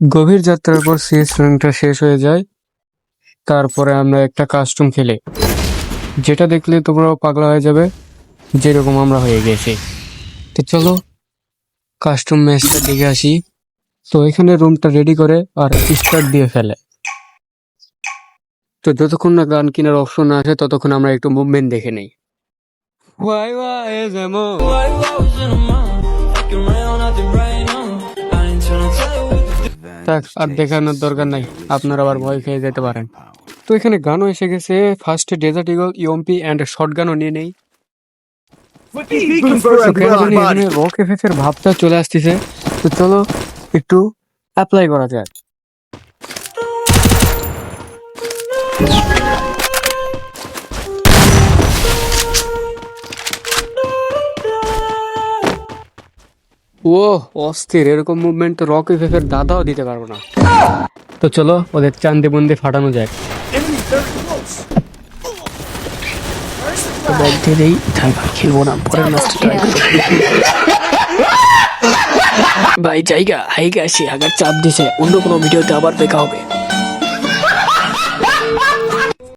গভীর যাত্রার পর সিএস র্যাঙ্কটা শেষ হয়ে যায়। তারপরে আমরা একটা কাস্টম খেলে, যেটা দেখলে তোমরাও পাগলা হয়ে যাবে, যেরকম আমরা হয়ে গেছি। তো চলো কাস্টম ম্যাচটা দেখে আসি। তো এখানে রুমটা রেডি করে আর স্টার্ট দিয়ে ফেলে। তো যতক্ষণ না গান কেনার অপশন আসে ততক্ষণ আমরা একটু মুভমেন্ট দেখে নেই। Why, is a mo? থাক, আর দেখানোর দরকার নাই, আপনারা আবার ভয় খেয়ে যেতে পারেন। তো এখানে গানও এসে গেছে। ফার্স্টে ডেজার্ট ইগল, ইউএমপি অ্যান্ড শর্ট গানও নিয়ে নেই। তো কেন জানি এখানে রক এফএফ এর ভাবটা চলে আসতেছে। তো চলো একটু অ্যাপ্লাই করা যায়। ও অস্থির, এরকম মুভমেন্ট তো রক এফএফ এর দাদাও দিতে পারবো না। তো চলো ওদের চান্দে বন্দে ফাটানো যায়। ব্যাগ দিয়ে দেই, খেলবো না, পরের ম্যাচটা ট্রাই করবো। ভাই জায়গা হাইগা আসি, আগার চাপ দিছে, অন্য কোনো ভিডিওতে আবার দেখা হবে।